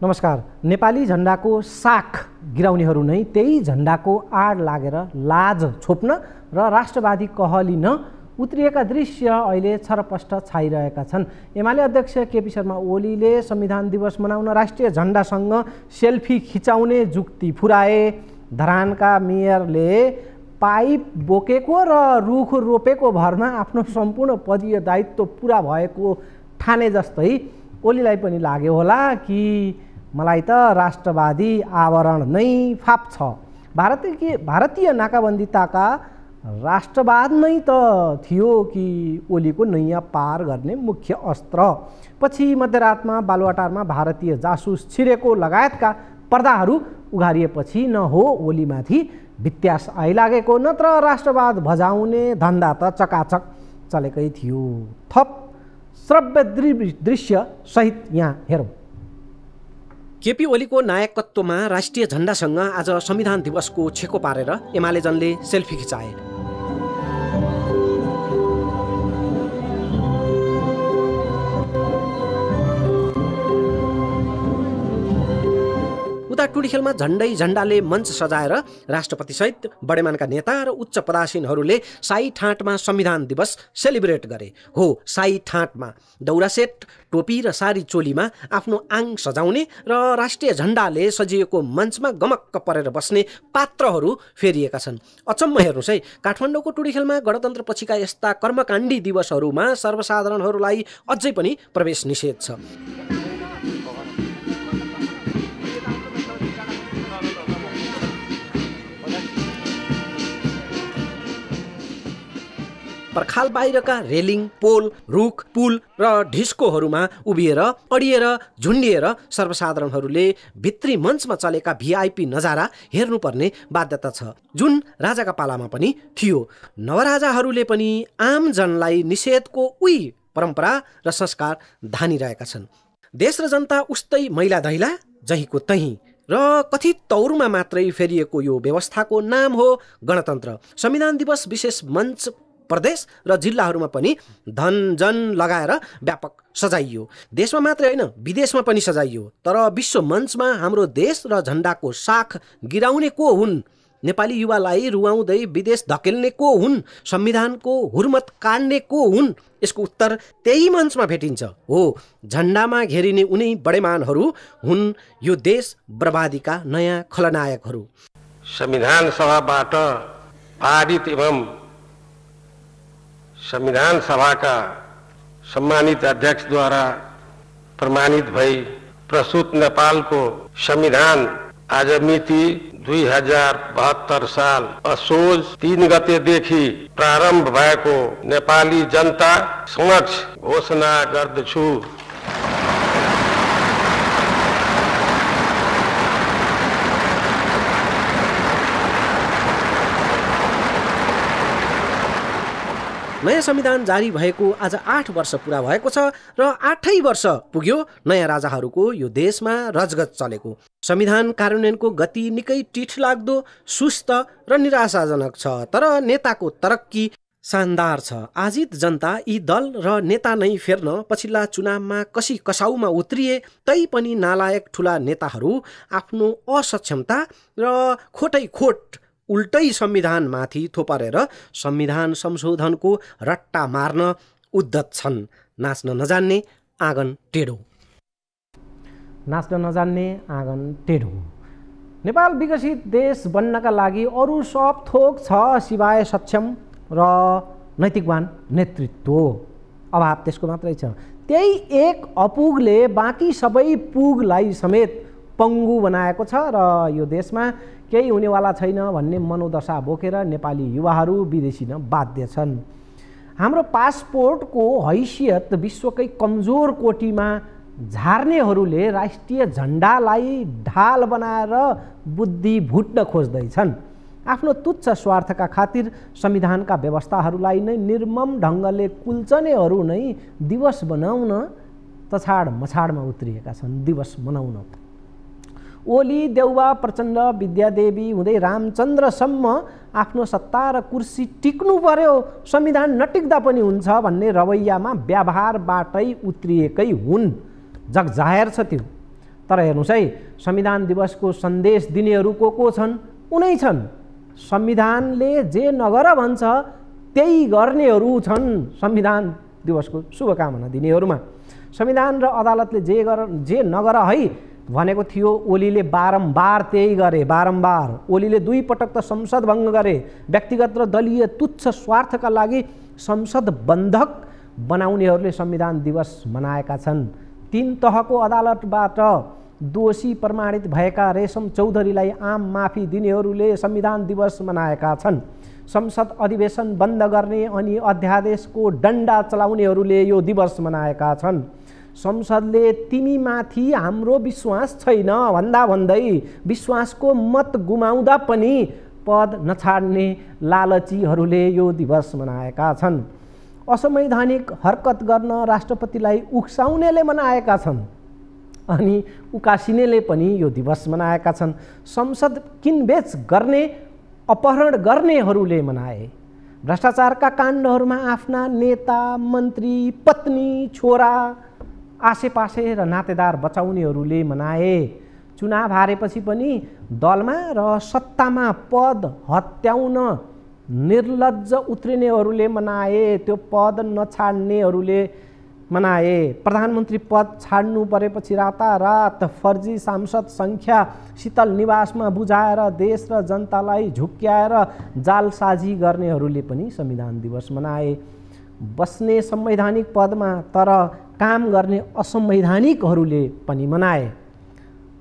नमस्कार। नेपाली झण्डाको साख गिराउनेहरू नै त्यही झण्डाको आड लागेर लाज छोप्न र राष्ट्रवादी कहलिन उत्रिएका दृश्य अहिले छरपष्ट छाइरहेका छन्। एमाले अध्यक्ष केपी शर्मा ओलीले संविधान दिवस मनाउन राष्ट्रिय झण्डासँग सेल्फी खिचाउने जुक्ति फुराए। धरानका मेयरले पाइप बोकेको र रुख रोपेको भरमा आफ्नो सम्पूर्ण पदीय दायित्व पुरा भएको ठाने जस्तै ओलीलाई पनि लाग्यो होला कि मलाई त राष्ट्रवादी आवरण नै फाप छ। भारतीय नाकाबन्दिताका राष्ट्रवाद नै त थियो कि ओलीको नैया पार गर्ने मुख्य अस्त्र। पछि मध्यरातमा बालुवाटारमा भारतीय जासुस छिरेको लगायतका पर्दाहरू उघारिएपछि न हो ओलीमाथि भित्यास आइलागेको, नत्र राष्ट्रवाद भजाउने धन्दा त चकाचक चलेकै थियो। थप श्रव्य दृश्य सहित यहाँ हेरौँ। केपी ओलीको नायकत्वमा राष्ट्रिय झण्डासँग आज संविधान दिवसको छेको पारेर एमालेजनले सेल्फी खिचाए। उता टुडीखेलमा झण्डाले मञ्च सजाएर राष्ट्रपतिसहित बडेमानका नेता र उच्च पदासीनहरूले साई ठाँटमा संविधान दिवस सेलिब्रेट गरे। हो, साई ठाँटमा दौरा सेट, टोपी र सारी चोलीमा आफ्नो आङ सजाउने र राष्ट्रिय झण्डाले सजिएको मञ्चमा गमक्क परेर बस्ने पात्रहरू फेरिएका छन्। अचम्म हेर्नुहोस् है, काठमाडौँको टुडीखेलमा गणतन्त्र पछिका यस्ता कर्मकाण्डी दिवसहरूमा सर्वसाधारणहरूलाई अझै पनि प्रवेश निषेध छ। पर्खाल बाहिरका रेलिङ, पोल, रुख, पुल र ढिस्कोहरूमा उभिएर अडिएर झुन्डिएर सर्वसाधारणहरूले भित्री मञ्चमा चलेका भिआइपी नजारा हेर्नुपर्ने बाध्यता छ, जुन राजाका पालामा पनि थियो। नवराजाहरूले पनि आम जनलाई निषेधको उही परम्परा र संस्कार धानिरहेका छन्। देश र जनता उस्तै मैला दैला जहीँको तहीँ र कथित तौरमा मात्रै फेरिएको यो व्यवस्थाको नाम हो गणतन्त्र। संविधान दिवस विशेष मञ्च प्रदेश र जिल्लाहरूमा पनि धनजन लगाएर व्यापक सजाइयो। देशमा मात्रै होइन, विदेशमा पनि सजाइयो। तर विश्व मञ्चमा हाम्रो देश र झण्डाको साख गिराउने को हुन्? नेपाली युवालाई रुवाउँदै विदेश धकेल्ने को हुन्? संविधानको हुर्मत काट्ने को हुन्? यसको उत्तर त्यही मञ्चमा भेटिन्छ। हो, झण्डामा घेरिने उनी बडेमानहरू हुन् यो देश बर्बादीका नयाँ खलनायकहरू। संविधान सभाबाट पारित एवं संविधान सभाका सम्मानित अध्यक्षद्वारा प्रमाणित भई प्रस्तुत नेपालको संविधान आज मिति 2072 साल असोज 3 गतेदेखि प्रारम्भ भएको नेपाली जनता समक्ष घोषणा गर्दछु। नयाँ संविधान जारी भएको आज 8 वर्ष पुरा भएको छ र 8 वर्ष पुग्यो नयाँ राजाहरूको यो देशमा रजगज चलेको। संविधान कार्यान्वयनको गति निकै टिठलाग्दो, सुस्त र निराशाजनक छ, तर नेताको तरक्की शानदार छ। आजित जनता यी दल र नेता नै फेर्न पछिल्ला चुनावमा कसी कसाउमा उत्रिए तै पनि नालायक ठुला नेताहरू आफ्नो असक्षमता र खोटै उल्टै संविधानमाथि थोपरेर संविधान संशोधनको रट्टा मार्न उद्धत छन्। नाच्न नजान्ने आँगन टेढो। नाच्न नजान्ने आँगन टेढो। नेपाल विकसित देश बन्नका लागि अरू सब थोक छ सिवाय सक्षम र नैतिकवान नेतृत्व अभाव त्यसको मात्रै छ। त्यही एक अपुगले बाँकी सबै पुगलाई समेत पङ्गु बनाएको छ र यो देशमा केही हुनेवाला छैन भन्ने मनोदशा बोकेर नेपाली युवाहरू विदेशिन बाध्य छन्। हाम्रो पासपोर्टको हैसियत विश्वकै कमजोर कोटीमा झार्नेहरूले राष्ट्रिय झण्डालाई ढाल बनाएर बुद्धि भुट्न खोज्दैछन्। आफ्नो तुच्छ स्वार्थका खातिर संविधानका व्यवस्थाहरूलाई नै निर्मम ढङ्गले कुल्चनेहरू नै दिवस बनाउन तछाड मछाडमा उत्रिएका छन्। दिवस मनाउन ओली, देउवा, प्रचण्ड, विद्यादेवी हुँदै रामचन्द्रसम्म आफ्नो सत्ता र कुर्सी टिक्नु पर्यो, संविधान नटिक्दा पनि हुन्छ भन्ने रवैयामा व्यवहारबाटै उत्रिएकै हुन्। जगजाहेर छ त्यो। तर हेर्नुहोस् है, संविधान दिवसको सन्देश दिनेहरू को छन्? उनै छन्। संविधानले जे नगर भन्छ त्यही गर्नेहरू छन् संविधान दिवसको शुभकामना दिनेहरूमा। संविधान र अदालतले जे नगर है भनेको थियो, ओलीले बारम्बार त्यही गरे। बारम्बार ओलीले 2 पटक त संसद भङ्ग गरे। व्यक्तिगत र दलीय तुच्छ स्वार्थका लागि संसद बन्धक बनाउनेहरूले संविधान दिवस मनाएका छन्। 3 तहको अदालतबाट दोषी प्रमाणित भएका रेशम चौधरीलाई आम माफी दिनेहरूले संविधान दिवस मनाएका छन्। संसद अधिवेशन बन्द गर्ने अनि अध्यादेशको डन्डा चलाउनेहरूले यो दिवस मनाएका छन्। संसदले तिमीमाथि हाम्रो विश्वास छैन भन्दा भन्दै विश्वासको मत गुमाउँदा पनि पद नछाड्ने लालचीहरूले यो दिवस मनाएका छन्। असंवैधानिक हरकत गर्न राष्ट्रपतिलाई उक्साउनेले मनाएका छन् अनि उकासिनेले पनि यो दिवस मनाएका छन्। संसद किनबेच गर्ने अपहरण गर्नेहरूले मनाए। भ्रष्टाचारका काण्डहरूमा आफ्ना नेता, मन्त्री, पत्नी, छोरा, आसेपासे र नातेदार बचाउनेहरूले मनाए। चुनाव हारेपछि पनि दलमा र सत्तामा पद हत्याउन निर्लज्ज उत्रिनेहरूले मनाए। त्यो पद नछाड्नेहरूले मनाए। प्रधानमन्त्री पद छाड्नु परेपछि रातारात फर्जी सांसद सङ्ख्या शीतल निवासमा बुझाएर देश र जनतालाई झुक्क्याएर जालसाजी गर्नेहरूले पनि संविधान दिवस मनाए। बस्ने संवैधानिक पदमा तर काम गर्ने असंवैधानिकहरूले पनि मनाए।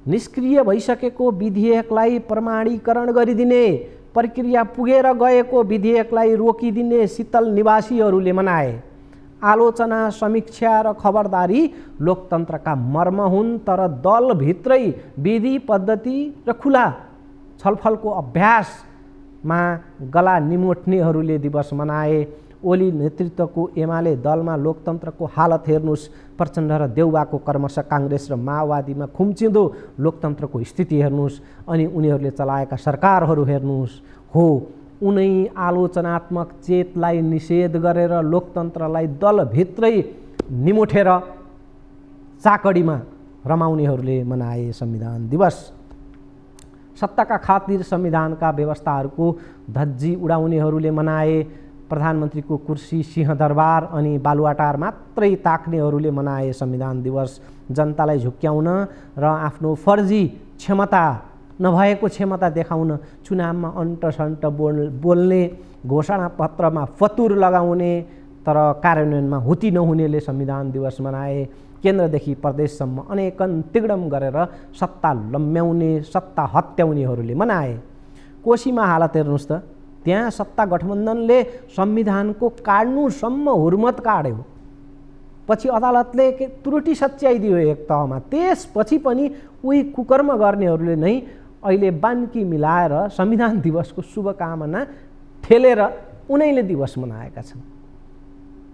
निष्क्रिय भइसकेको विधेयकलाई प्रमाणीकरण गरिदिने, प्रक्रिया पुगेर गएको विधेयकलाई रोकिदिने शीतल निवासीहरूले मनाए। आलोचना, समीक्षा र खबरदारी लोकतन्त्रका मर्म हुन्, तर दलभित्रै विधि पद्धति र खुला छलफलको अभ्यासमा गला निमोट्नेहरूले दिवस मनाए। ओली नेतृत्वको एमाले दलमा लोकतन्त्रको हालत हेर्नुहोस्। प्रचण्ड र देउबाको क्रमशः काङ्ग्रेस र माओवादीमा खुम्चिँदो लोकतन्त्रको स्थिति हेर्नुहोस्। अनि उनीहरूले चलाएका सरकारहरू हेर्नुहोस्। हो, उनै आलोचनात्मक चेतलाई निषेध गरेर लोकतन्त्रलाई दलभित्रै निमोठेर चाकडीमा रमाउनेहरूले मनाए संविधान दिवस। सत्ताका खातिर संविधानका व्यवस्थाहरूको धज्जी उडाउनेहरूले मनाए। प्रधानमन्त्रीको कुर्सी, सिंहदरबार अनि बालुवाटार मात्रै ताक्नेहरूले मनाए संविधान दिवस। जनतालाई झुक्क्याउन र आफ्नो फर्जी क्षमता नभएको क्षमता देखाउन चुनावमा अन्टसन्ट बोल्ने, घोषणापत्रमा फतुर लगाउने तर कार्यान्वयनमा हुती नहुनेले संविधान दिवस मनाए। केन्द्रदेखि प्रदेशसम्म अनेकन तिगडम गरेर सत्ता लम्ब्याउने, सत्ता हत्याउनेहरूले मनाए। कोशीमा हालत हेर्नुहोस् त, त्यहाँ सत्ता गठबन्धनले संविधानको काट्नुसम्म हुर्मत काट्यो। पछि अदालतले त्रुटि सच्याइदियो एक तहमा। त्यसपछि पनि उही कुकर्म गर्नेहरूले नै अहिले बान्की मिलाएर संविधान दिवसको शुभकामना ठेलेर उनैले दिवस मनाएका छन्।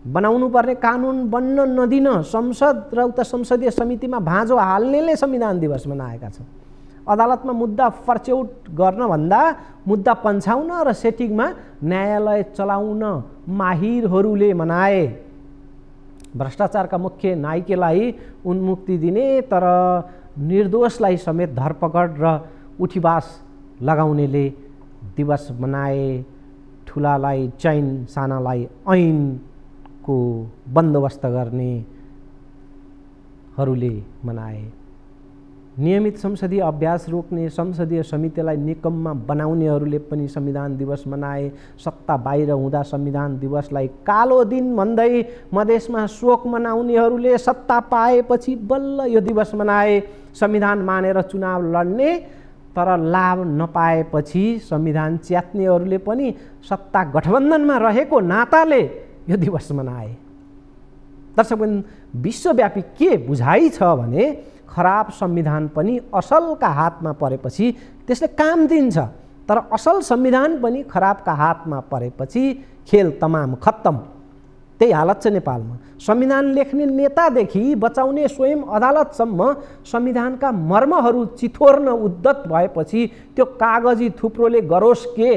बनाउनु पर्ने कानुन बन्न नदिन संसद र उता संसदीय समितिमा भाँजो हाल्नेले संविधान दिवस मनाएका छन्। अदालतमा मुद्दा फर्च्यौट गर्नभन्दा मुद्दा पन्छाउन र सेटिङमा न्यायालय चलाउन माहिरहरूले मनाए। भ्रष्टाचारका मुख्य नायिकेलाई उन्मुक्ति दिने तर निर्दोषलाई समेत धरपकड र उठीबास लगाउनेले दिवस मनाए। ठुलालाई चैन, सानालाई ऐनको बन्दोबस्त गर्नेहरूले मनाए। नियमित संसदीय अभ्यास रोक्ने, संसदीय समितिलाई निकममा बनाउनेहरूले पनि संविधान दिवस मनाए। सत्ता बाहिर हुँदा संविधान दिवसलाई कालो दिन भन्दै मधेसमा शोक मनाउनेहरूले सत्ता पाएपछि बल्ल यो दिवस मनाए। संविधान मानेर चुनाव लड्ने तर लाभ नपाएपछि संविधान च्यात्नेहरूले पनि सत्ता गठबन्धनमा रहेको नाताले यो दिवस मनाए। दर्शकवृन्द, विश्वव्यापी के बुझाइ छ भने खराब संविधान पनि असलका हातमा परेपछि त्यसले काम दिन्छ, तर असल संविधान पनि खराबका हातमा परेपछि खेल तमाम खत्तम। त्यही हालत छ नेपालमा। संविधान लेख्ने नेतादेखि बचाउने स्वयं अदालतसम्म संविधानका मर्महरू चिथोर्न उद्धत भएपछि त्यो कागजी थुप्रोले गरोस् के?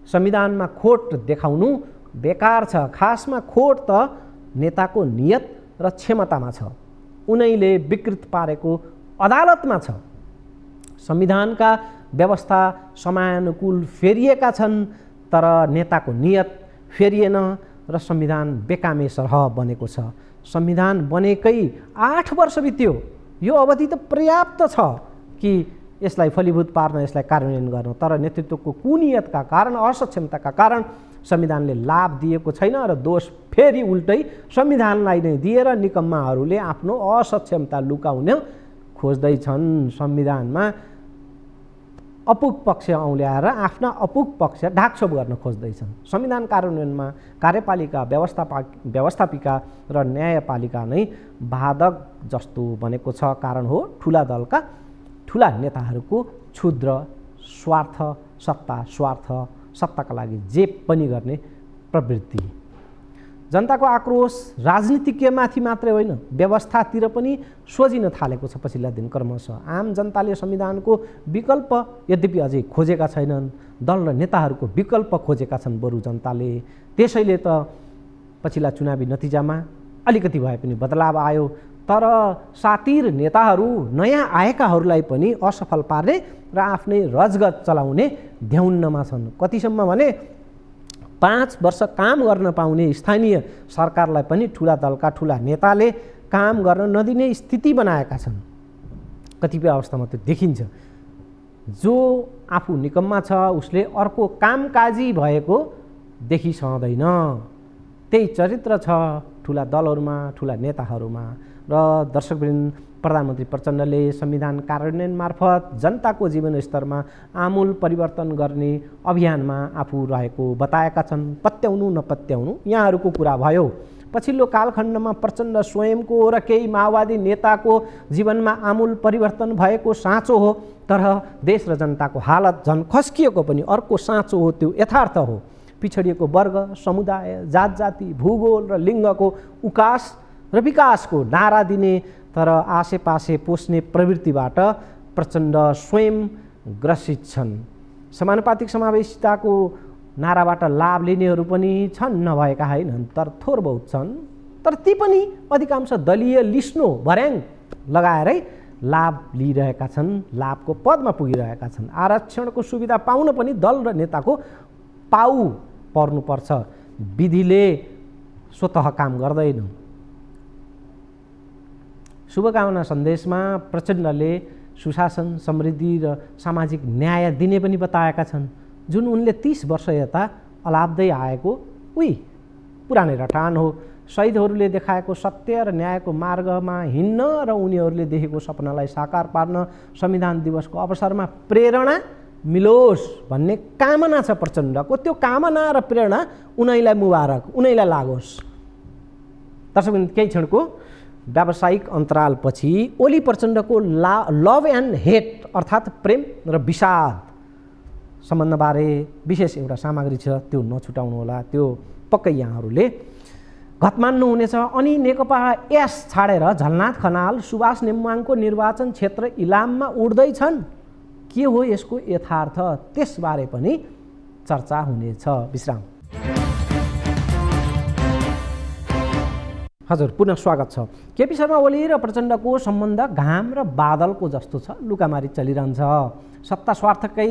संविधानमा खोट देखाउनु बेकार छ। खासमा खोट त नेताको नियत र क्षमतामा छ। उनैले विकृत पारेको अदालतमा छ। संविधानका व्यवस्था समयानुकूल फेरिएका छन्, तर नेताको नियत फेरिएन र संविधान बेकामे सरह बनेको छ। संविधान बनेकै 8 वर्ष बित्यो। यो अवधि त पर्याप्त छ कि यसलाई फलीभूत पार्न, यसलाई कार्यान्वयन गर्न, तर नेतृत्वको कुनियतका कारण, असक्षमताका कारण संविधानले लाभ दिएको छैन र दोष फेरि उल्टै संविधानलाई नै दिएर निकम्माहरूले आफ्नो असक्षमता लुकाउन खोज्दैछन्। संविधानमा अपुग पक्ष औल्याएर आफ्ना अपुग पक्ष ढाकछोप गर्न खोज्दैछन्। संविधान कार्यान्वयनमा कार्यपालिका, व्यवस्थापिका र न्यायपालिका नै बाधक जस्तो बनेको छ। कारण हो ठुला दलका ठुला नेताहरूको क्षुद्र स्वार्थ, सत्ताका लागि जे पनि गर्ने प्रवृत्ति। जनताको आक्रोश राजनीतिज्ञमाथि मात्रै होइन, व्यवस्थातिर पनि सोझिन थालेको छ पछिल्ला दिन क्रमशः। आम जनताले संविधानको विकल्प यद्यपि अझै खोजेका छैनन्, दल र नेताहरूको विकल्प खोजेका छन् बरु जनताले। त्यसैले त पछिल्ला चुनावी नतिजामा अलिकति भए पनि बदलाव आयो, तर सातिर नेताहरू नयाँ आएकाहरूलाई पनि असफल पार्ने र आफ्नै रजगत चलाउने ध्याउन्नमा छन्। कतिसम्म भने 5 वर्ष काम गर्न पाउने स्थानीय सरकारलाई पनि ठुला दलका ठुला नेताले काम गर्न नदिने स्थिति बनाएका छन्। कतिपय अवस्थामा त्यो देखिन्छ। जो आफू निकम्मा छ उसले अर्को कामकाजी भएको देखिसक्दैन। त्यही चरित्र छ ठुला दलहरूमा, ठुला नेताहरूमा। र दर्शकवृन्द, प्रधानमन्त्री प्रचण्डले संविधान कार्यान्वयन मार्फत जनताको जीवनस्तरमा आमूल परिवर्तन गर्ने अभियानमा आफू रहेको बताएका छन्। पत्याउनु नपत्याउनु यहाँहरूको कुरा भयो। पछिल्लो कालखण्डमा प्रचण्ड स्वयंको र केही माओवादी नेताको जीवनमा आमूल परिवर्तन भएको साँचो हो, तर देश र जनताको हालत झन् खस्किएको पनि अर्को साँचो हो, त्यो यथार्थ हो। पिछडिएको वर्ग, समुदाय, जात जाति, भूगोल र लिङ्गको उकास र विकासको नारा दिने तर आसेपासे पोस्ने प्रवृत्तिबाट प्रचण्ड स्वयं ग्रसित छन्। समानुपातिक समावेशिताको नाराबाट लाभ लिनेहरू पनि छन्, नभएका होइनन्, तर थोर बहुत छन्। तर ती पनि अधिकांश दलीय लिस्नो भर्याङ लगाएरै लाभ लिइरहेका छन्, लाभको पदमा पुगिरहेका छन्। आरक्षणको सुविधा पाउन पनि दल र नेताको पाउ पर्नुपर्छ। विधिले स्वतः काम गर्दैन। शुभकामना सन्देशमा प्रचण्डले सुशासन, समृद्धि र सामाजिक न्याय दिने पनि बताएका छन्, जुन उनले 30 वर्ष यता अलाप्दै आएको उही पुरानै रटान हो। शहीदहरूले देखाएको सत्य र न्यायको मार्गमा हिँड्न र उनीहरूले देखेको सपनालाई साकार पार्न संविधान दिवसको अवसरमा प्रेरणा मिलोस् भन्ने कामना छ प्रचण्डको। त्यो कामना र प्रेरणा उनैलाई मुबारक, उनैलाई लागोस्। दर्शकवृन्द, केही क्षणको व्यावसायिक अन्तरालपछि ओली प्रचण्डको लभ एन्ड हेट अर्थात् प्रेम र विषाद सम्बन्धबारे विशेष एउटा सामग्री छ, त्यो नछुटाउनुहोला। त्यो पक्कै यहाँहरूले घतमान्नु हुनेछ। अनि नेकपा एस छाडेर झलनाथ खनाल, सुभाष नेम्बाङको निर्वाचन क्षेत्र इलाममा उड्दैछन्। के हो यसको यथार्थ, त्यसबारे पनि चर्चा हुनेछ। विश्राम। हजुर, पुनः स्वागत छ। केपी शर्मा ओली र प्रचण्डको सम्बन्ध घाम र बादलको जस्तो छ, लुकामारी चलिरहन्छ। सत्ता स्वार्थकै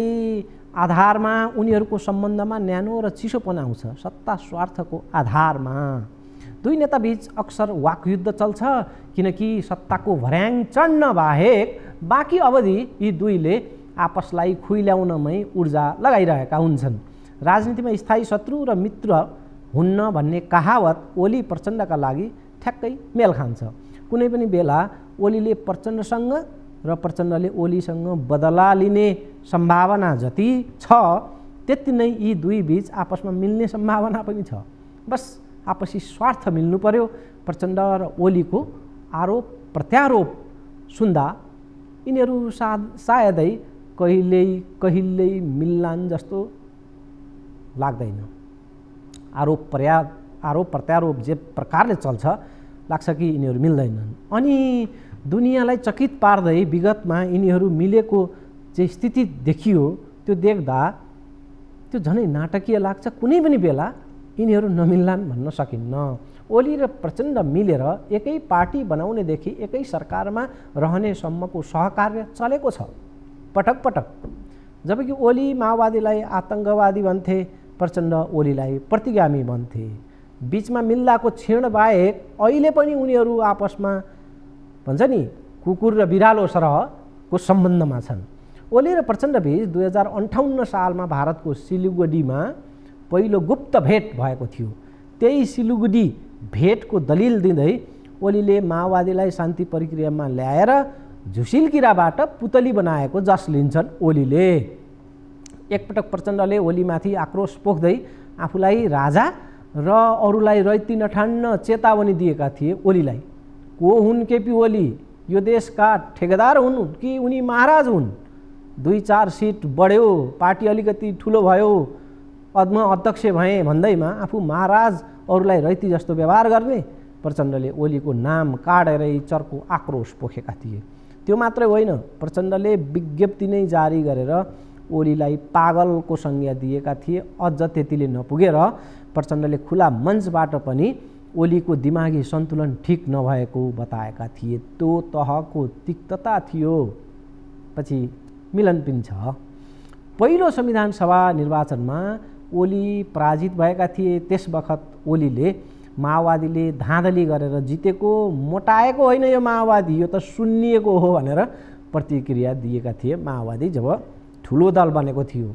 आधारमा उनीहरूको सम्बन्धमा न्यानो र चिसोपन आउँछ। सत्ता स्वार्थको आधारमा दुई नेताबीच अक्सर वाकयुद्ध चल्छ, किनकि सत्ताको भर्याङ चढ्न बाहेक बाँकी अवधि यी दुईले आपसलाई खुइल्याउनमै ऊर्जा लगाइरहेका हुन्छन्। राजनीतिमा स्थायी शत्रु र मित्र हुन्न भन्ने कहावत ओली प्रचण्डका लागि ठ्याक्कै मेल खान्छ। कुनै पनि बेला ओलीले प्रचण्डसँग र प्रचण्डले ओलीसँग बदला लिने सम्भावना जति छ, त्यति नै यी दुई बीच आपसमा मिल्ने सम्भावना पनि छ। बस आपसी स्वार्थ मिल्नु पर्यो। प्रचण्ड र ओलीको आरोप प्रत्यारोप सुन्दा यिनीहरू सायदै कहिल्यै मिल्लान् जस्तो लाग्दैन। आरोप प्रत्यारोप जे प्रकारले चल्छ, लाग्छ कि यिनीहरू मिल्दैनन्। अनि दुनियाँलाई चकित पार्दै विगतमा यिनीहरू मिलेको जे स्थिति देखियो, त्यो देख्दा त्यो झनै नाटकीय लाग्छ। कुनै पनि बेला यिनीहरू नमिल्लान् भन्न सकिन्न। ओली र प्रचण्ड मिलेर एकै पार्टी बनाउनेदेखि एकै सरकारमा रहनेसम्मको सहकार्य चलेको छ पटक पटक। जबकि ओली माओवादीलाई आतङ्कवादी भन्थे, प्रचण्ड ओलीलाई प्रतिगामी भन्थे। बीचमा मिल्दाको क्षण बाहेक अहिले पनि उनीहरू आपसमा भन्छ नि कुकुर र बिरालो सरहको सम्बन्धमा छन्। ओली र प्रचण्डबीच 2058 सालमा भारतको सिलिगुडीमा पहिलो गुप्त भेट भएको थियो। त्यही सिलिगुडी भेटको दलिल दिँदै ओलीले माओवादीलाई शान्ति प्रक्रियामा ल्याएर झुसिल किराबाट पुतली बनाएको जस लिन्छन् ओलीले। एकपटक प्रचण्डले ओलीमाथि आक्रोश पोख्दै आफूलाई राजा र अरूलाई रैती नठान्न चेतावनी दिएका थिए ओलीलाई। को हुन् केपी ओली? यो देशका ठेकेदार हुन् कि उनी महाराज हुन्? 2-4 सिट बढ्यो, पार्टी अलिकति ठुलो भयो, अध्यक्ष भए भन्दैमा आफू महाराज, अरूलाई रैती जस्तो व्यवहार गर्ने? प्रचण्डले ओलीको नाम काटेरै चर्को आक्रोश पोखेका थिए। त्यो मात्रै होइन, प्रचण्डले विज्ञप्ति नै जारी गरेर ओलीलाई पागलको संज्ञा दिएका थिए। अझ त्यतिले नपुगेर प्रचण्डले खुला मञ्चबाट पनि ओलीको दिमागी सन्तुलन ठिक नभएको बताएका थिए। त्यो तहको तिक्तता थियो। पछि मिलन पनि छ। पहिलो संविधान सभा निर्वाचनमा ओली पराजित भएका थिए। त्यस बखत ओलीले माओवादीले धाँधली गरेर जितेको, मोटाएको होइन यो माओवादी, यो त सुन्निएको हो भनेर प्रतिक्रिया दिएका थिए माओवादी जब ठुलो दल बनेको थियो।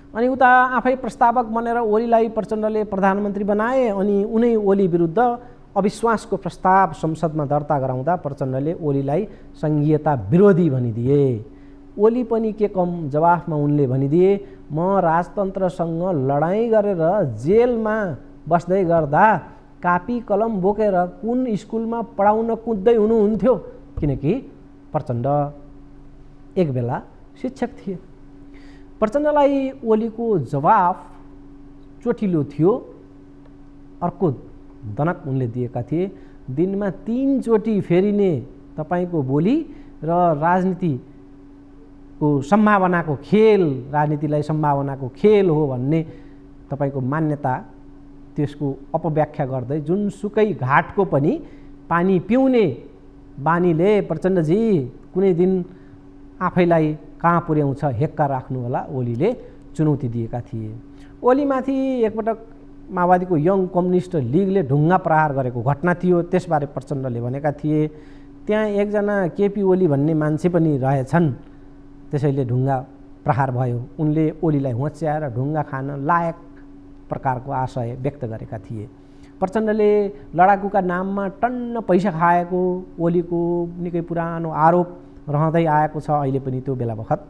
अनि उता आफै प्रस्तावक बनेर ओलीलाई प्रचण्डले प्रधानमन्त्री बनाए। अनि उनै ओली विरुद्ध अविश्वासको प्रस्ताव संसदमा दर्ता गराउँदा प्रचण्डले ओलीलाई सङ्घीयता विरोधी भनिदिए। ओली पनि के कम जवाफमा उनले भनिदिए, म राजतन्त्रसँग लडाईँ गरेर जेलमा बस्दै गर्दा कापी कलम बोकेर कुन स्कुलमा पढाउन कुद्दै हुनुहुन्थ्यो? किनकि प्रचण्ड एक बेला शिक्षक थिए। प्रचण्डलाई ओलीको जवाफ चोटिलो थियो। अर्को दनक उनले दिएका थिए, दिनमा 3 चोटि फेरिने तपाईँको बोली र राजनीतिको सम्भावनाको खेल, राजनीतिलाई सम्भावनाको खेल हो भन्ने तपाईँको मान्यता, त्यसको अपव्याख्या गर्दै जुनसुकै घाटको पनि पानी पिउने बानीले प्रचण्डजी कुनै दिन आफैलाई कहाँ पुर्याउँछ हेक्का राख्नु होला, ओलीले चुनौती दिएका थिए। ओलीमाथि एकपटक माओवादीको यङ कम्युनिस्ट लिगले ढुङ्गा प्रहार गरेको घटना थियो। त्यसबारे प्रचण्डले भनेका थिए, त्यहाँ एकजना केपी ओली भन्ने मान्छे पनि रहेछन्, त्यसैले ढुङ्गा प्रहार भयो। उनले ओलीलाई होच्याएर ढुङ्गा खान लायक प्रकारको आशय व्यक्त गरेका थिए। प्रचण्डले लडाकुका नाममा टन्न पैसा खाएको ओलीको निकै पुरानो आरोप रहँदै आएको छ। अहिले पनि त्यो बेला बखत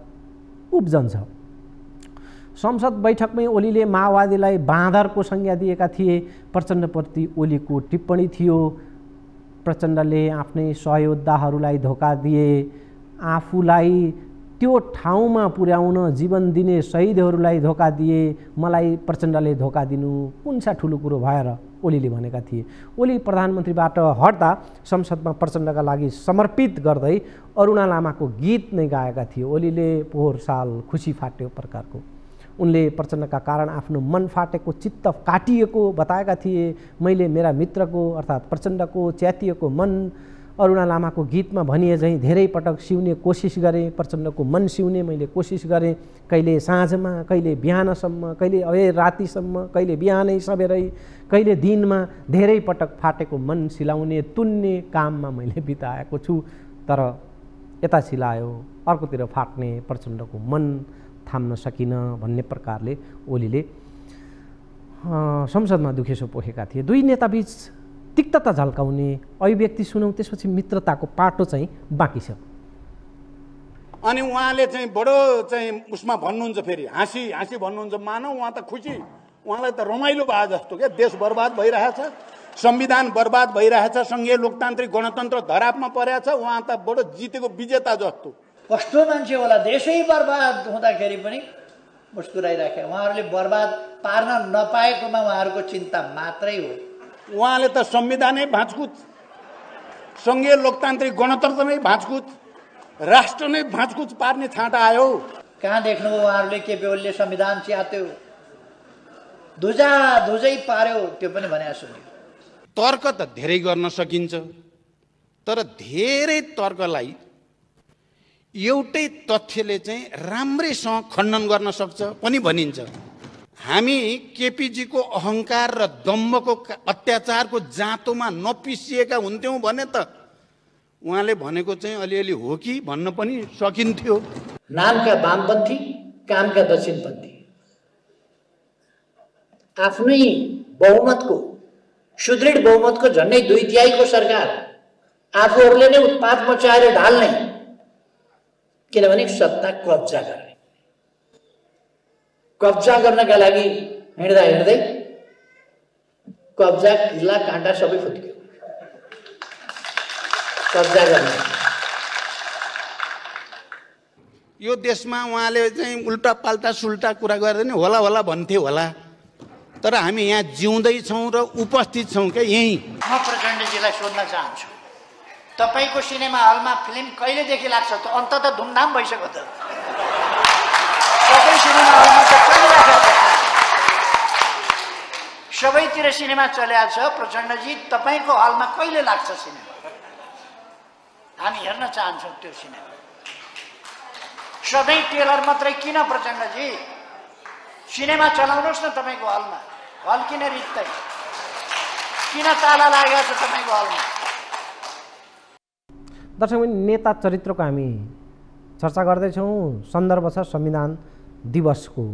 उब्जन्छ। संसद बैठकमै ओलीले माओवादीलाई बाँदरको संज्ञा दिएका थिए। प्रचण्डप्रति ओलीको टिप्पणी थियो, प्रचण्डले आफ्नै सहयोद्धाहरूलाई धोका दिए, आफूलाई त्यो ठाउँमा पुर्याउन जीवन दिने शहीदहरूलाई धोका दिए, मलाई प्रचण्डले धोका दिनु कुनसा ठुलो कुरो भएर ओलीले भनेका थिए। ओली प्रधानमन्त्रीबाट हट्दा संसदमा प्रचण्डका लागि समर्पित गर्दै अरुणा लामाको गीत नै गाएका थिए। ओलीले पोहोर साल खुसी फाट्यो प्रकारको। उनले प्रचण्डका कारण आफ्नो मन फाटेको, चित्त काटिएको बताएका थिए। मैले मेरा मित्रको अर्थात् प्रचण्डको च्यातिएको मन अरुणा लामाको गीतमा भनिए झैँ धेरै पटक सिउने कोसिस गरेँ। प्रचण्डको मन सिउने मैले कोसिस गरेँ, कहिले साँझमा, कहिले बिहानसम्म, कहिले अबेर रातिसम्म, कहिले बिहानै सबेरै, कहिले दिनमा। धेरै पटक फाटेको मन सिलाउने तुन्ने काममा मैले बिताएको छु। तर यता सिलायो अर्कोतिर फाट्ने प्रचण्डको मन थाम्न सकिनँ भन्ने प्रकारले ओलीले संसदमा दुखेसो पोखेका थिए। दुई नेताबीच तिक्तता झल्काउने अभिव्यक्ति सुनौँ, त्यसपछि मित्रताको पाटो चाहिँ बाँकी छ। अनि उहाँले चाहिँ बडो चाहिँ उसमा भन्नुहुन्छ, फेरि हाँसी हाँसी भन्नुहुन्छ, मानौ उहाँ त खुसी, उहाँलाई त रमाइलो भए जस्तो क्या। देश बर्बाद भइरहेछ, संविधान बर्बाद भइरहेछ, सङ्घीय लोकतान्त्रिक गणतन्त्र धरापमा परेछ, उहाँ त बडो जितेको विजेता जस्तो। कस्तो मान्छे होला, देशै बर्बाद हुँदाखेरि पनि मुस्कुराइराखे। उहाँहरूले बर्बाद पार्न नपाएकोमा उहाँहरूको चिन्ता मात्रै हो। उहाँले त संविधानै भाँचकुच, सङ्घीय लोकतान्त्रिक गणतन्त्र नै भाँचकुच, राष्ट्र नै भाँचकुच पार्ने छाँटा आयो। कहाँ देख्नुभयो उहाँहरूले केपी ओलीले संविधान च्यात्यो? धुजै पार्यो त्यो पनि भने सुन्यो। तर्क त धेरै गर्न सकिन्छ, तर धेरै तर्कलाई एउटै तथ्यले चाहिँ राम्रैसँग खण्डन गर्न सक्छ पनि भनिन्छ। हामी केपीजीको अहङ्कार र दम्भको अत्याचारको जाँतोमा नपिसिएका हुन्थ्यौँ भने त उहाँले भनेको चाहिँ अलिअलि हो कि भन्न पनि सकिन्थ्यो। नामका वामपन्थी, कामका दक्षिणपन्थी, आफ्नै बहुमतको सुदृढ बहुमतको झन्डै 2/3 सरकार आफूहरूले नै उत्पात मचाएर ढाल्ने, किनभने सत्ता कब्जा गर्ने। कब्जा गर्नका लागि हिँड्दा हिँड्दै कब्जा किल्ला काँटा सबै फुत्क्यो। कब्जा गर्ने यो देशमा उहाँले चाहिँ उल्टा पाल्टा सुल्टा कुरा गरेर नि होला होला भन्थे होला, तर हामी यहाँ जिउँदैछौँ र उपस्थित छौँ क्या यहीँ। म प्रचण्डजीलाई सोध्न चाहन्छु, तपाईँको सिनेमा हलमा फिल्म कहिलेदेखि लाग्छ? त अन्त त धुमधाम भइसक्यो त। सबै सिनेमा हलमा त चलिरहेको छ, सबैतिर सिनेमा चलिरहेको छ। प्रचण्डजी, तपाईँको हलमा कहिले लाग्छ सिनेमा? हामी हेर्न चाहन्छौँ त्यो सिनेमा। सधैँ टेलर मात्रै किन प्रचण्डजी? सिनेमा चलाउनुहोस् न तपाईँको हलमा। हल किन रित्तै? किन ताला लागेको छ तपाईँको हलमा? दर्शक, नेता चरित्रको हामी चर्चा गर्दैछौँ। सन्दर्भ छ संविधान दिवसको।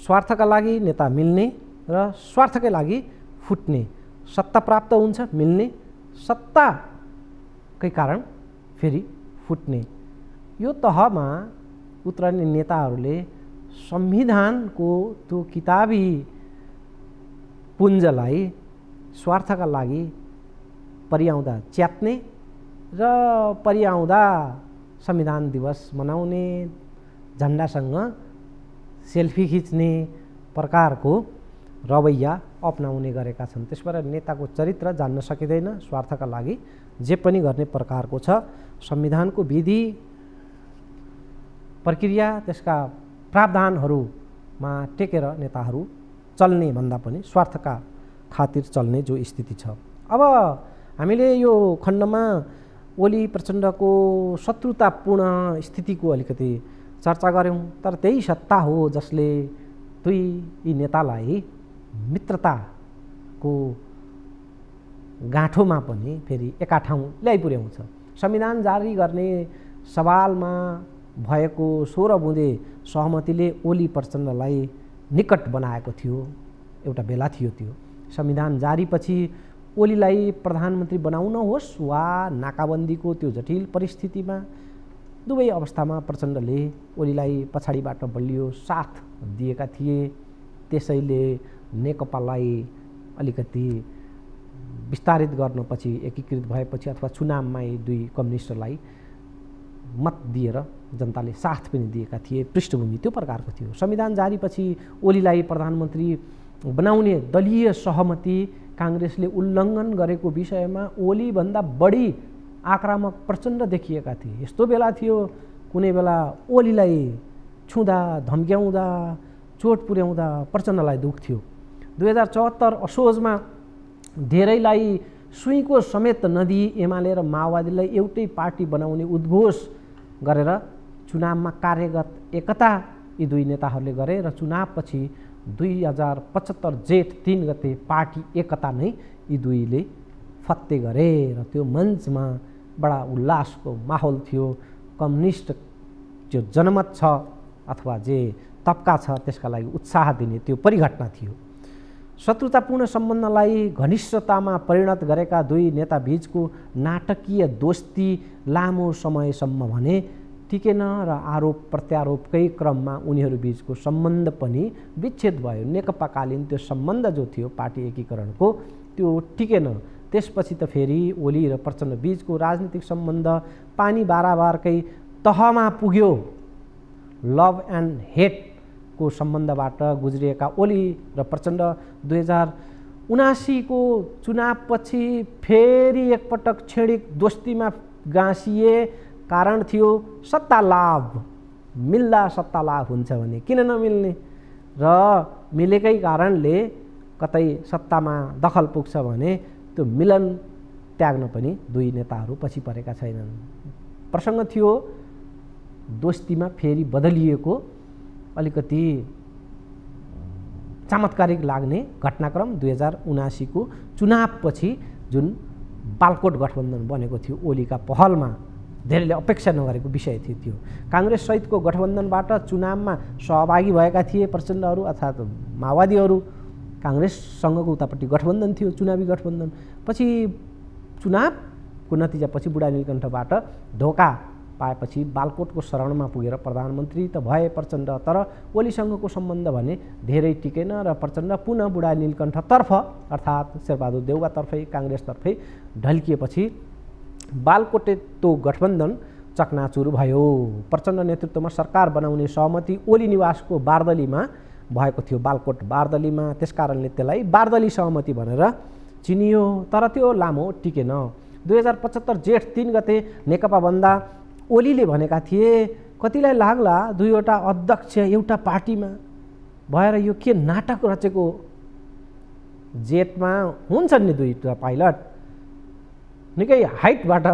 स्वार्थका लागि नेता मिल्ने र स्वार्थकै लागि फुट्ने। सत्ता प्राप्त हुन्छ, मिल्ने, सत्ताकै कारण फेरि फुट्ने। यो तहमा उत्रने नेताहरूले संविधानको त्यो किताबी पुञ्जलाई स्वार्थका लागि परिआउँदा च्यात्ने र परिआउँदा संविधान दिवस मनाउने, झन्डासँग सेल्फी खिच्ने प्रकारको रवैया अपनाउने गरेका छन्। त्यसबाट नेताको चरित्र जान्न सकिँदैन। स्वार्थका लागि जे पनि गर्ने प्रकारको छ। संविधानको विधि प्रक्रिया, त्यसका प्रावधानहरूमा टेकेर नेताहरू चल्ने भन्दा पनि स्वार्थका खातिर चल्ने जो स्थिति छ। अब हामीले यो खण्डमा ओली प्रचण्डको शत्रुतापूर्ण स्थितिको अलिकति चर्चा गऱ्यौँ, तर त्यही सत्ता हो जसले यी नेतालाई मित्रताको गाँठोमा पनि फेरि एका ठाउँ ल्याइपुर्याउँछ। संविधान जारी गर्ने सवालमा भएको 16 बुँदे सहमतिले ओली प्रचण्डलाई निकट बनाएको थियो। एउटा बेला थियो त्यो। संविधान जारीपछि ओलीलाई प्रधानमन्त्री बनाउन होस् वा नाकाबन्दीको त्यो जटिल परिस्थितिमा, दुवै अवस्थामा प्रचण्डले ओलीलाई पछाडिबाट बलियो साथ दिएका थिए। त्यसैले नेकपालाई अलिकति विस्तारित गर्नपछि, एकीकृत भएपछि अथवा चुनावमा यी दुई कम्युनिस्टलाई मत दिएर जनताले साथ पनि दिएका थिए। पृष्ठभूमि त्यो प्रकारको थियो। संविधान जारीपछि ओलीलाई प्रधानमन्त्री बनाउने दलीय सहमति काङ्ग्रेसले उल्लङ्घन गरेको विषयमा ओलीभन्दा बढी आक्रामक प्रचण्ड देखिएका थिए। यस्तो बेला थियो कुनै बेला ओलीलाई छुँदा, धम्क्याउँदा, चोट पुर्याउँदा प्रचण्डलाई दुख थियो। 2074 असोजमा धेरैलाई सुईको समेत नदिई एमाले र माओवादीलाई एउटै पार्टी बनाउने उद्घोष गरेर चुनावमा कार्यगत एकता यी दुई नेताहरूले गरे र चुनावपछि 2075 जेठ 3 गते पार्टी एकता नै यी दुईले फत्ते गरे र त्यो मञ्चमा बडा उल्लासको माहौल थियो। कम्युनिस्ट जो जनमत छ अथवा जे तबका छ त्यसका लागि उत्साह दिने त्यो परिघटना थियो। शत्रुतापूर्ण सम्बन्धलाई घनिष्ठतामा परिणत गरेका दुई नेता बीचको नाटकीय दोस्ती लामो समयसम्म भने टिकेन र आरोप प्रत्यारोपकै क्रममा उनीहरू बीचको सम्बन्ध पनि विच्छेद भयो। नेकपाकालीन त्यो सम्बन्ध जो थियो पार्टी एकीकरणको त्यो टिकेन। त्यसपछि त फेरि ओली र प्रचण्ड बीचको राजनीतिक सम्बन्ध पानी बाराबारकै तहमा पुग्यो। लभ एन्ड हेट को सम्बन्धबाट गुज्रिएका ओली र प्रचण्ड 2079 को चुनावपछि फेरि एकपटक क्षणिक दोस्तीमा गाँसिए। कारण थियो सत्ता लाभ। मिल्दा सत्ता लाभ हुन्छ भने किन नमिल्ने र मिलेकै कारणले कतै सत्तामा दखल पुग्छ भने त्यो मिलन त्याग्न पनि दुई नेताहरू पछि परेका छैनन्। प्रसङ्ग थियो दोस्तीमा फेरि बदलिएको अलिकति चमत्कारिक लाग्ने घटनाक्रम 2079 को चुनावपछि जुन बालकोट गठबन्धन बनेको थियो ओलीका पहलमा धेरैले अपेक्षा नगरेको विषय थियो त्यो। काङ्ग्रेस सहितको गठबन्धनबाट चुनावमा सहभागी भएका थिए प्रचण्डहरू अर्थात् माओवादीहरू। काङ्ग्रेससँगको उतापट्टि गठबन्धन थियो, चुनावी गठबन्धन। पछि चुनावको नतिजापछि बुढा नीलकण्ठबाट धोका पाएपछि बालकोटको शरणमा पुगेर प्रधानमन्त्री त भए प्रचण्ड, तर ओलीसँगको सम्बन्ध भने धेरै टिकेन र प्रचण्ड पुनः बुढा नीलकण्ठतर्फ अर्थात् शेरबहादुर देउवातर्फै काङ्ग्रेसतर्फै ढल्किएपछि बालकोटे तो गठबन्धन चकनाचुर भयो। प्रचण्ड नेतृत्वमा सरकार बनाउने सहमति ओली निवासको बारदलीमा भएको थियो, बालकोट बारदलीमा। त्यसकारणले त्यसलाई बारदली सहमति भनेर चिनियो, तर त्यो लामो टिकेन। 2075 जेठ 3 गते नेकपाभन्दा ओलीले भनेका थिए कतिलाई लाग्ला दुईवटा अध्यक्ष एउटा पार्टीमा भएर यो के नाटक रचेको। जेटमा हुन्छन् नि दुईवटा पाइलट, निकै हाइटबाट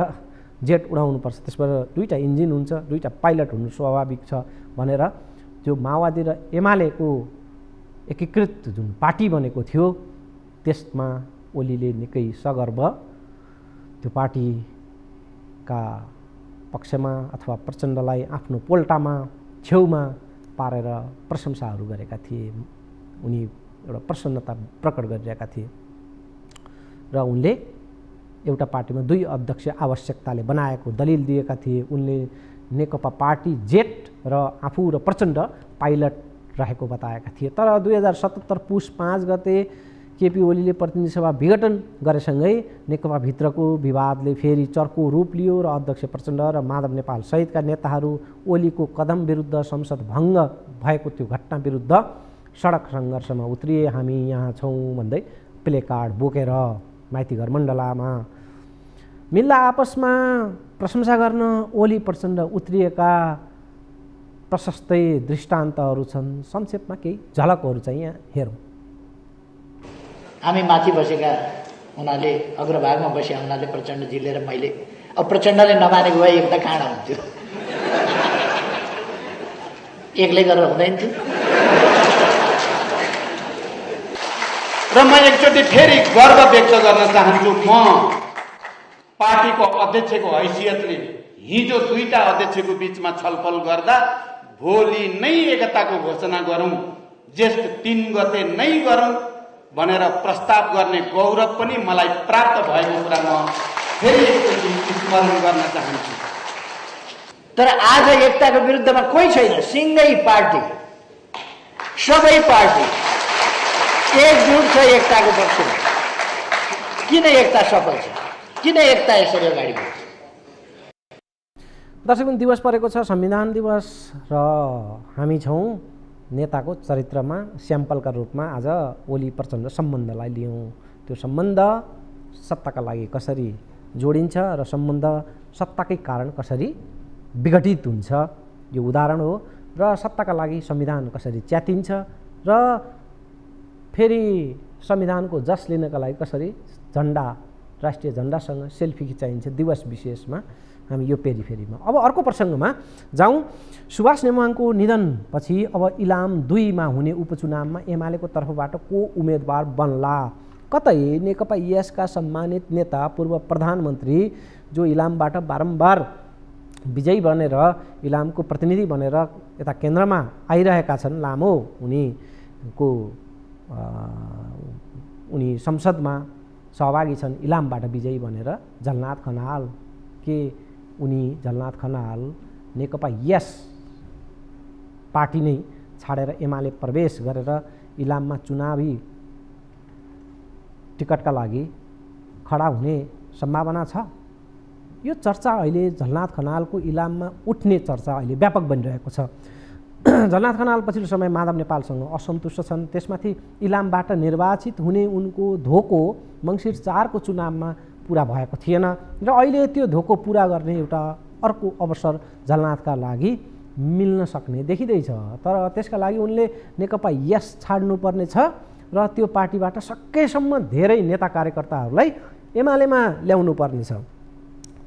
जेट उडाउनुपर्छ, त्यसबाट दुईवटा इन्जिन हुन्छ, दुईवटा पाइलट हुनु स्वाभाविक छ भनेर जो माओवादी र एमालेको एकीकृत जुन पार्टी बनेको थियो त्यसमा ओलीले निकै सगर्व त्यो पार्टीका पक्षमा अथवा प्रचण्डलाई आफ्नो पोल्टामा छेउमा पारेर प्रशंसाहरू गरेका थिए। उनी एउटा प्रसन्नता प्रकट गरिरहेका थिए र उनले एउटा पार्टीमा दुई अध्यक्ष आवश्यकताले बनाएको दलिल दिएका थिए। उनले नेकपा पार्टी जेट र आफू र प्रचण्ड पाइलट रहेको बताएका थिए। तर 2077 पुस 5 गते केपी ओलीले प्रतिनिधि सभा विघटन गरेसँगै नेकपाभित्रको विवादले फेरि चर्को रूप लियो र अध्यक्ष प्रचण्ड र माधव नेपाल सहितका नेताहरू ओलीको कदम विरुद्ध संसद भङ्ग भएको त्यो घटना विरुद्ध सडक सङ्घर्षमा उत्रिए। हामी यहाँ छौँ भन्दै प्लेकार्ड बोकेर माइतीघर मण्डलामा मिल्दा आपसमा प्रशंसा गर्न ओली प्रचण्ड उत्रिएका प्रशस्तै दृष्टान्तहरू छन्। संक्षेपमा केही झलकहरू चाहिँ यहाँ हेरौँ। हामी माथि बसेका हुनाले अग्रभागमा बसेका हुनाले प्रचण्डजीले र मैले अब प्रचण्डले नमानेको भए एकता काँडा हुन्थ्यो, एक्लै गरेर हुँदैन थियो। र म एकचोटि फेरि गर्व व्यक्त गर्न चाहन्छु, म पार्टीको अध्यक्षको हैसियतले हिजो दुईटा अध्यक्षको बीचमा छलफल गर्दा भोलि नै एकताको घोषणा गरौँ, जेष्ठ 3 गते नै गरौँ भनेर प्रस्ताव गर्ने गौरव पनि मलाई प्राप्त भएको कुरा म फेरि एकचोटि स्मरण गर्न चाहन्छु। तर आज एकताको विरुद्धमा कोही छैन, सिङ्गै पार्टी, सबै पार्टी एकजुट छ एकताको पक्षमा। किन एकता सफल छ, किन एकता यसरी अगाडि बढ्छ? दर्शकबिन दिवस परेको छ संविधान दिवस र हामी छौँ नेताको चरित्रमा स्याम्पलका रूपमा आज ओली प्रचण्ड सम्बन्धलाई लियौँ। त्यो सम्बन्ध सत्ताका लागि कसरी जोडिन्छ र सम्बन्ध सत्ताकै कारण कसरी विघटित हुन्छ यो उदाहरण हो। र सत्ताका लागि संविधान कसरी च्यातिन्छ र फेरि संविधानको जस लिनका लागि कसरी झन्डा राष्ट्रिय झन्डासँग सेल्फी खिचाइन्छ दिवस विशेषमा हामी यो पेरिफेरीमा। अब अर्को प्रसङ्गमा जाउँ। सुभाष नेमाङको निधनपछि अब इलाम 2 मा हुने उपचुनावमा एमालेको तर्फबाट को उम्मेदवार बन्ला? कतै नेकपा एसका सम्मानित नेता पूर्व प्रधानमन्त्री जो इलामबाट बारम्बार विजयी बनेर इलामको प्रतिनिधि बनेर यता केन्द्रमा आइरहेका छन्, लामो उनी संसदमा सहभागी छन् इलामबाट विजयी बनेर झलनाथ खनाल। के उनी झलनाथ खनाल नेकपा एस पार्टी नै छाडेर एमाले प्रवेश गरेर इलाममा चुनावी टिकटका लागि खडा हुने सम्भावना छ? यो चर्चा अहिले झलनाथ खनालको इलाममा उठ्ने चर्चा अहिले व्यापक बनिरहेको छ। झलनाथ खनाल पछिल्लो समय माधव नेपालसँग असन्तुष्ट छन्। त्यसमाथि इलामबाट निर्वाचित हुने उनको धोको मङ्सिर 4 को चुनावमा पुरा भएको थिएन र अहिले त्यो धोको पुरा गर्ने एउटा अर्को अवसर झलनाथका लागि मिल्न सक्ने देखिँदैछ। तर त्यसका लागि उनले नेकपा यस छाड्नुपर्ने छ र त्यो पार्टीबाट सकेसम्म धेरै नेता कार्यकर्ताहरूलाई एमालेमा ल्याउनु पर्ने छ।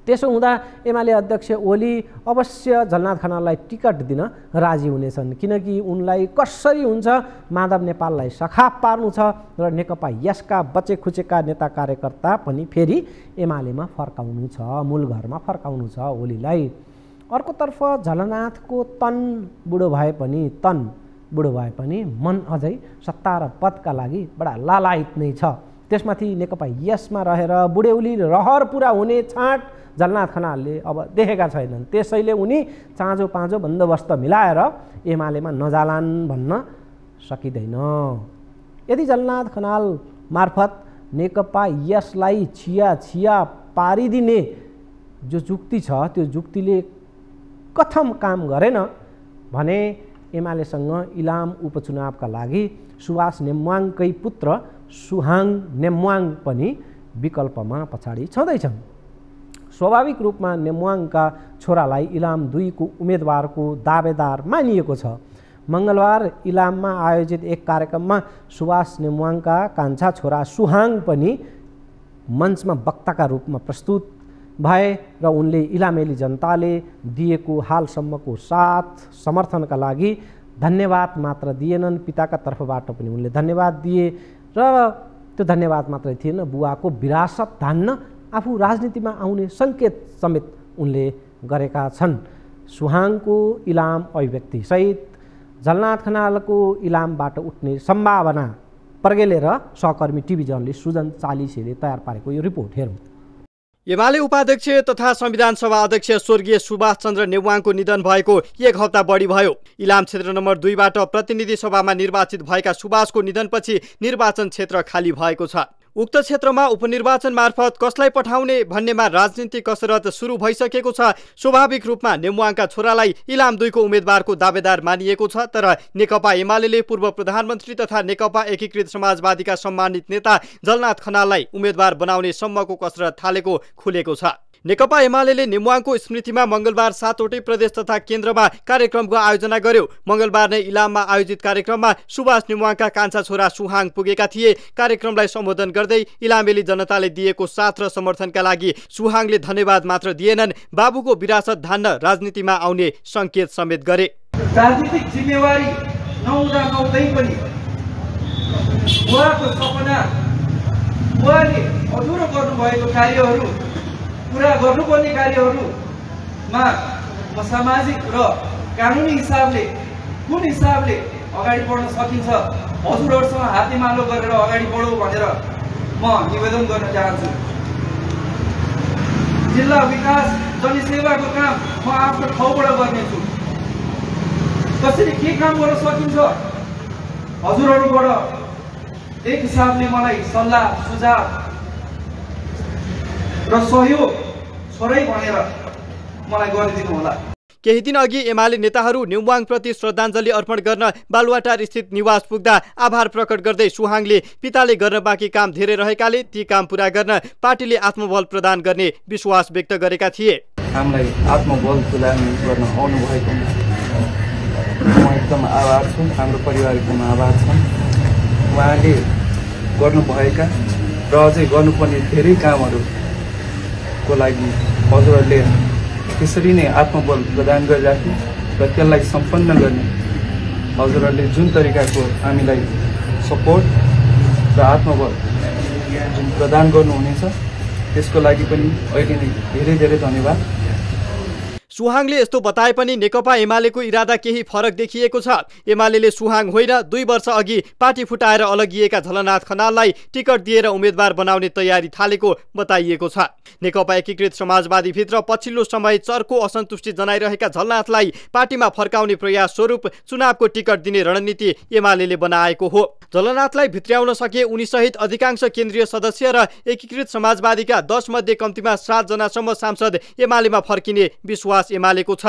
त्यसो हुँदा एमाले अध्यक्ष ओली अवश्य झलनाथ खनाललाई टिकट दिन राजी हुनेछन्, किनकि उनलाई कसरी हुन्छ माधव नेपाललाई सखाप पार्नु छ र नेकपा यसका बचे खुचेका नेता कार्यकर्ता पनि फेरि एमालेमा फर्काउनु छ, मूल घरमा फर्काउनु छ ओलीलाई। अर्कोतर्फ झलनाथको तन बुढो भए पनि मन अझै सत्ता र पदका लागि बडा लालायित नै छ। त्यसमाथि नेकपा यसमा रहेर बुढेउली रहर पुरा हुने छाँट झलनाथ खनालले अब देखेका छैनन्। त्यसैले उनी चाँजो पाँजो बन्दोबस्त मिलाएर एमालेमा नजालान् भन्न सकिँदैन। यदि झलनाथ खनाल मार्फत नेकपा यसलाई छिया पारिदिने जो जुक्ति छ त्यो जुक्तिले कथम काम गरेन भने एमालेसँग इलाम उपचुनावका लागि सुभाष नेम्वाङकै पुत्र सुहाङ नेम्वाङ पनि विकल्पमा पछाडि छँदैछन्। स्वाभाविक रूपमा नेम्वाङका छोरालाई इलाम 2 को उम्मेदवारको दावेदार मानिएको छ। मङ्गलबार इलाममा आयोजित एक कार्यक्रममा सुभाष नेम्वाङका कान्छा छोरा सुहाङ पनि मञ्चमा वक्ताका रूपमा प्रस्तुत भए र उनले इलामेली जनताले दिएको हालसम्मको साथ समर्थनका लागि धन्यवाद मात्र दिएनन्, पिताका तर्फबाट पनि उनले धन्यवाद दिए र त्यो धन्यवाद मात्रै थिएन, बुवाको विरासत धान्न आफू राजनीतिमा आउने सङ्केत समेत उनले गरेका छन्। सुहाङको इलाम अभिव्यक्तिसहित झलनाथ खनालको इलामबाट उठ्ने सम्भावना पर्गेलेर सहकर्मी टिभी जर्नलिस्ट सुजन चालिसेले तयार पारेको यो रिपोर्ट हेरौँ। एमाले उपाध्यक्ष तथा संविधान सभा अध्यक्ष स्वर्गीय सुभाष चन्द्र नेवाङको निधन भएको 1 हप्ता बढी भयो। इलाम क्षेत्र नम्बर 2 बाट प्रतिनिधि सभामा निर्वाचित भएका सुभाषको निधनपछि निर्वाचन क्षेत्र खाली भएको छ। उक्त क्षेत्रमा उपनिर्वाचन मार्फत कसलाई पठाउने भन्नेमा राजनीतिक कसरत सुरु भइसकेको छ। स्वाभाविक रूपमा नेम्वाङका छोरालाई इलाम 2 को उम्मेदवारको दावेदार मानिएको छ। तर नेकपा एमाले पूर्व प्रधानमन्त्री तथा नेकपा एकीकृत समाजवादीका सम्मानित नेता झलनाथ खनाललाई उम्मेदवार बनाउने सम्मको कसरत थालेको खुलेको छ। नेकपा एमाले नेम्वाङको स्मृतिमा मंगलबार 7 वटै प्रदेश तथा केन्द्रमा कार्यक्रमको आयोजना गर्यो। मंगलबार नै इलाममा आयोजित कार्यक्रममा सुभाष नेम्वाङका कान्छा छोरा सुहाङ पुगेका थिए। कार्यक्रमलाई सम्बोधन गर्दै इलामेली जनताले दिएको साथ र समर्थनका लागि सुहाङले धन्यवाद मात्र दिएनन्, बाबुको विरासत धान्न राजनीतिमा आउने संकेत समेत गरे। राजनीतिक जिम्मेवारी नहुँदै पनि उहाँको सपना, उहाँले अधुरो गर्नुभएको कार्यहरू, पूरा गर्नुपर्ने कार्यहरूमा सामाजिक र कानुनी हिसाबले कुन हिसाबले अगाडि बढ्न सकिन्छ हजुरहरूसँग हातेमालो गरेर अगाडि बढौँ भनेर म निवेदन गर्न चाहन्छु। जिल्ला विकास जनसेवाको काम म आफ्नो ठाउँबाट गर्नेछु। कसरी के काम गर्न सकिन्छ हजुरहरूबाट एक हिसाबले मलाई सल्लाह सुझाव र सहयोग छोरै भनेर मलाई गरिदिनु होला। केही दिन अघि एमाले नेताहरू नेम्वाङ प्रति श्रद्धाञ्जली अर्पण गर्न बालुवाटार स्थित निवास पुग्दा आभार प्रकट गर्दै सुहाङले पिताले गर्न बाँकी काम धेरै रहेकाले ती काम पूरा गर्न पार्टीले आत्मबल प्रदान गर्ने विश्वास व्यक्त गरेका थिए। हामीलाई आत्मबल प्रदान गर्न आउनु भएकोमा म एकदम आभार छु, हाम्रो परिवारकोमा आभार छन्। उहाँले गर्नुभएका र अझै गर्नुपर्ने धेरै कामहरूको लागि हजुरहरूले त्यसरी नै आत्मबल प्रदान गरिराख्नु र त्यसलाई सम्पन्न गर्ने हजुरहरूले जुन तरिकाको हामीलाई सपोर्ट र आत्मबल जुन प्रदान गर्नुहुनेछ त्यसको लागि पनि अहिले नै धेरै धेरै धन्यवाद। सुहाङले यस्तो बताए पनि नेकपा एमालेको इरादा केही फरक देखिएको छ। एमालेले सुहाङ होइन 2 वर्ष अघि पार्टी फुटाएर अलगिएका झलनाथ खनाललाई टिकट दिएर उम्मेदवार बनाउने तयारी थालेको बताइएको छ। नेकपा एकीकृत समाजवादी भित्र पछिल्लो समय चर्को असन्तुष्टि जनाइरहेका झलनाथलाई पार्टीमा फर्काउने प्रयास स्वरूप चुनावको टिकट दिने रणनीति एमालेले बनाएको हो। झलनाथलाई भित्र्याउन सके उनी सहित अधिकांश केन्द्रीय सदस्य र एकीकृत समाजवादीका 10 मध्ये कम्तीमा 7 जनासम्म सांसद एमालेमा फर्किने विश्वास एमालेको छ।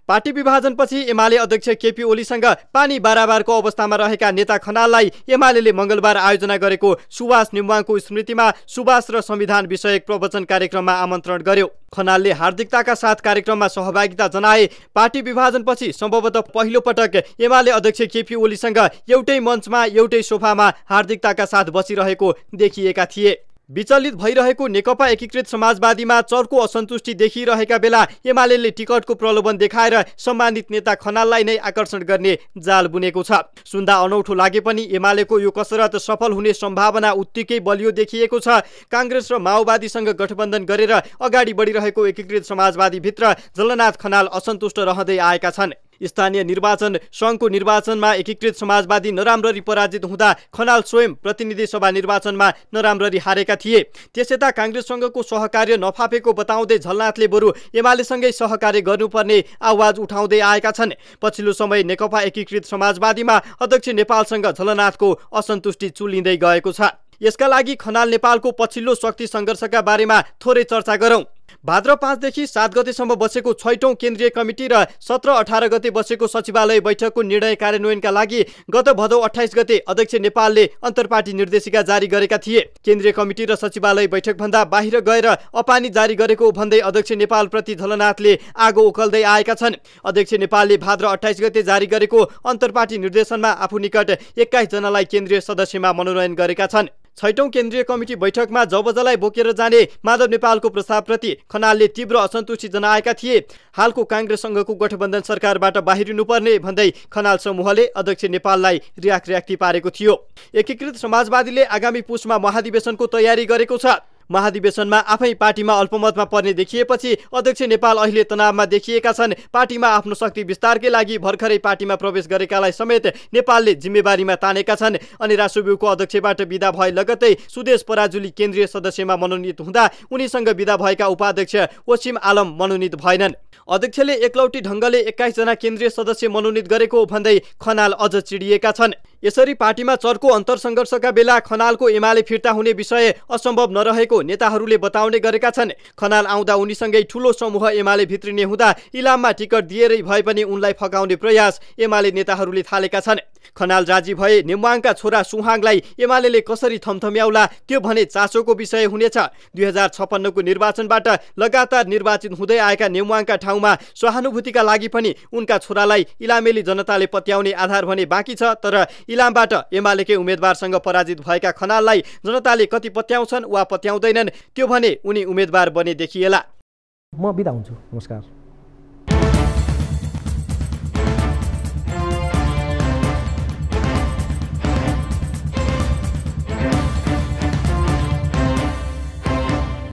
पार्टी विभाजनपछि एमाले अध्यक्ष केपी ओलीसँग पानी बाराबारको अवस्थामा रहेका नेता खनाललाई एमालेले मङ्गलबार आयोजना गरेको सुभाष नेवाङको स्मृतिमा सुभाष र संविधान विषयक प्रवचन कार्यक्रममा आमन्त्रण गर्यो। खनालले हार्दिकताका साथ कार्यक्रममा सहभागिता जनाए। पार्टी विभाजनपछि सम्भवतः पहिलो पटक एमाले अध्यक्ष केपी ओलीसँग एउटै मञ्चमा एउटै सोफामा हार्दिकताका साथ बसिरहेको देखिएका थिए। विचलित भइरहेको नेकपा एकीकृत समाजवादीमा चर्को असन्तुष्टि देखिरहेका बेला एमालेले टिकटको प्रलोभन देखाएर सम्मानित नेता खनाललाई नै आकर्षण गर्ने जाल बुनेको छ। सुन्दा अनौठो लागे पनि एमालेको यो कसरत सफल हुने सम्भावना उत्तिकै बलियो देखिएको छ। कांग्रेस र माओवादीसँग गठबन्धन गरेर अगाडि बढिरहेको एकीकृत समाजवादी भित्र झलनाथ खनाल असन्तुष्ट रहँदै आएका छन्। स्थानीय निर्वाचन सङ्घको निर्वाचनमा एकीकृत समाजवादी नराम्ररी पराजित हुँदा खनाल स्वयं प्रतिनिधि सभा निर्वाचनमा नराम्ररी हारेका थिए। त्यसयता कांग्रेससँगको सहकार्य नफापेको बताउँदै झलनाथले बरु एमालेसँगै सहकार्य गर्नुपर्ने आवाज उठाउँदै आएका छन्। पछिल्लो समय नेकपा एकीकृत समाजवादीमा अध्यक्ष नेपालसँग झलनाथको असन्तुष्टि चुलिँदै गएको छ। यसका लागि खनाल नेपालको पछिल्लो शक्ति सङ्घर्षका बारेमा थोरै चर्चा गरौँ। भाद्र 5 देखि 7 गतेसम्म बसेको 6औं केन्द्रीय कमिटी र 17-18 गते बसेको सचिवालय बैठकको निर्णय कार्यान्वयनका लागि गत भदौ 28 गते अध्यक्ष नेपालले अन्तर्पार्टी निर्देशिका जारी गरेका थिए। केन्द्रीय कमिटी र सचिवालय बैठकभन्दा बाहिर गएर अपानी जारी गरेको भन्दै अध्यक्ष नेपालप्रति झलनाथले आगो उखल्दै आएका छन्। अध्यक्ष नेपालले भाद्र 28 गते जारी गरेको अन्तर्पार्टी निर्देशनमा आफू निकट 21 जनालाई केन्द्रीय सदस्यमा मनोनयन गरेका छन्। 6औं केन्द्रीय कमिटी बैठकमा जबजलाई बोकेर जाने माधव नेपालको प्रस्तावप्रति खनालले तीव्र असन्तुष्टि जनाएका थिए। हालको कांग्रेससँगको गठबन्धन सरकारबाट बाहिरिनुपर्ने भन्दै खनाल समूहले अध्यक्ष नेपाललाई रियाक्टी पारेको थियो। एकीकृत समाजवादीले आगामी पुसमा महाधिवेशनको तयारी गरेको छ। महाधिवेशनमा आफै पार्टीमा अल्पमतमा पर्ने देखिएपछि अध्यक्ष नेपाल अहिले तनावमा देखिएका छन्। पार्टीमा आफ्नो शक्ति विस्तारकै लागि भर्खरै पार्टीमा प्रवेश गरेकालाई समेत नेपालले जिम्मेवारीमा तानेका छन्। अनि रासोब्युको अध्यक्षबाट बिदा भए लगत्तै सुदेश पराजुली केन्द्रीय सदस्यमा मनोनित हुँदा उनीसँग बिदा भएका उपाध्यक्ष वसिम आलम मनोनित भएनन्। अध्यक्षले एकलौटी ढङ्गले 21 जना केन्द्रीय सदस्य मनोनित गरेको भन्दै खनाल अझ चिडिएका छन्। यसरी पार्टीमा चर्को अन्तरसङ्घर्षका बेला खनालको एमाले फिर्ता हुने विषय असम्भव नरहेको नेताहरूले बताउने गरेका छन्। खनाल आउँदा उनीसँगै ठूलो समूह एमाले भित्रिने हुँदा इलाममा टिकट दिएरै भए पनि उनलाई फकाउने प्रयास एमाले नेताहरूले थालेका छन्। खनाल राजी भए नेवाङका छोरा सुहाङलाई एमालेले कसरी थम्थम्याउला त्यो भने चासोको विषय हुनेछ। 2056 को निर्वाचनबाट लगातार निर्वाचित हुँदै आएका नेवाङका ठाउँमा सहानुभूतिका लागि पनि उनका छोरालाई इलामेली जनताले पत्याउने आधार भने बाँकी छ। तर इलामबाट एमालेकै उम्मेदवारसँग पराजित भएका खनाललाई जनताले कति पत्याउँछन् वा पत्याउँदैनन् त्यो भने उनी उम्मेदवार बने देखिएला। म बिदा हुन्छु। नमस्कार।